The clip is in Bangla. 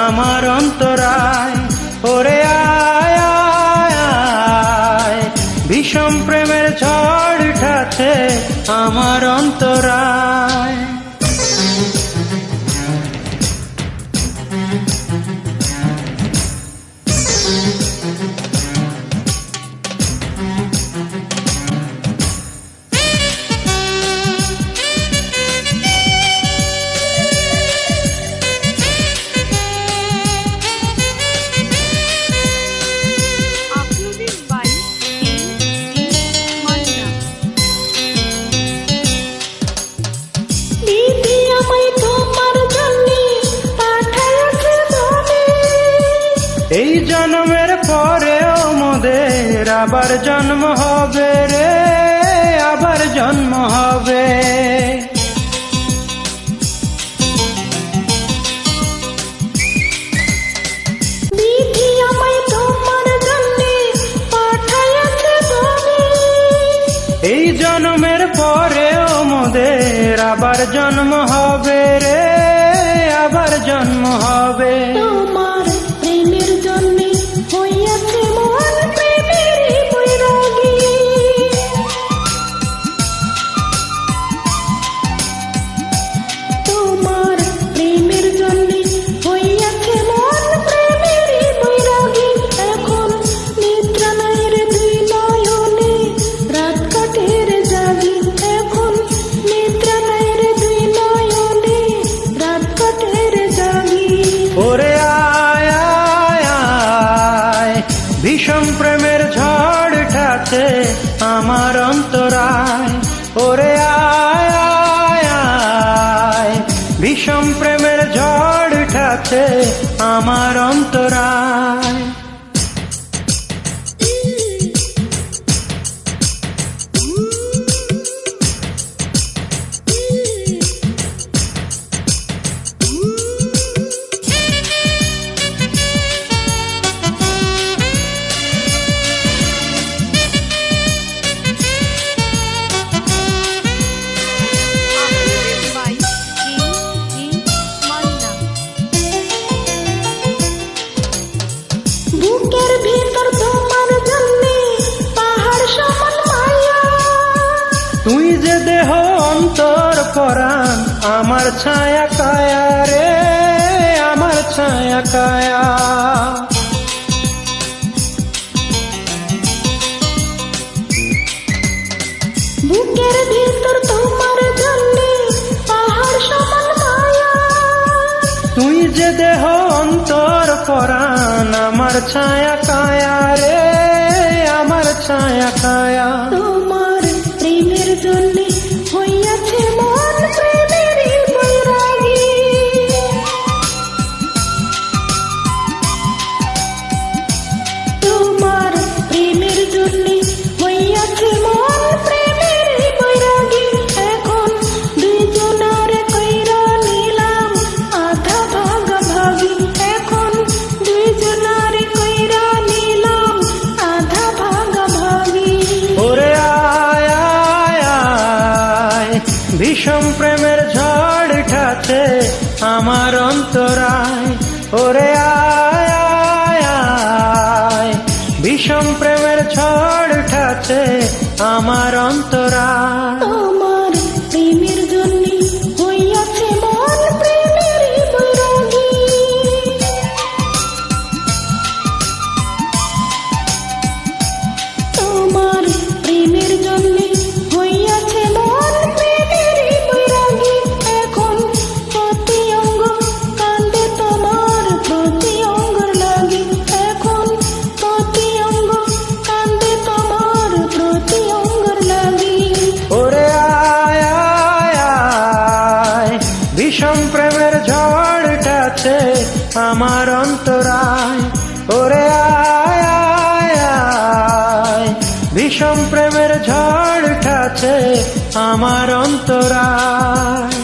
আমার অন্তরায়। ওরে আয় আয় আয়, বিষম প্রেমের ঝড় উঠাচ্ছে আমার অন্তরায়। এই জন্মের পরেও মোদের আবার জন্ম হবে রে, আবার জন্ম হবে। এই জন্মের পরেও মোদের আবার জন্ম হবে রে, আবার জন্ম হবে। বিষম প্রেমের ঝড় উঠাচ্ছে আমার অন্তরায়। ওরে আয় আয় আয়, বিষম প্রেমের ঝড় উঠাচ্ছে আমার অন্তরায়। তুই যে দেহ অন্তর পরাণ, আমার ছায়া কায়া রে, আমার ছায়া কায়া। বুকের ভিতর তোমার জন্য পাহাড় সমান মায়া। তুই যে দেহ অন্তর পরাণ, আমার ছায়া কায়া রে, আমার ছায়া কায়া। তোমার প্রেমের জন্য হইয়াছে মন প্রেমেরই বৈরাগী। তোমার প্রেমের জন্য হইয়াছে মন প্রেমেরই বৈরাগী। এখন দুইজনার কইরা নিলাম আধা ভাগাভাগি। এখন দুইজনার কইরা নিলাম আধা ভাগাভাগি। ওরে আয় আয় আয়, বিষম প্রেমের ঝড় উঠাচ্ছে আমার অন্তরায়। ওরে আয় আয় আয়, বিষম প্রেমের ঝড় উঠাচ্ছে আমার অন্তরায়। তোমার প্রেমের জন্য হইয়াছে মন প্রেমেরই বৈরাগী। তোমার প্রেমের জন্য হইয়াছে মন প্রেমেরই বৈরাগী। এখন প্রতি অঙ্গ কান্দে তোমার প্রতি অঙ্গর লাগি। এখন প্রতি অঙ্গ কান্দে তোমার প্রতি অঙ্গর লাগি। ওরে আয় আয় আয়, বিষম প্রেমের ঝড় উঠাচ্ছে আমার অন্তরায়। ওরে আয় আয় আয়, বিষম প্রেমের ঝড় উঠাচ্ছে আমার অন্তরায়।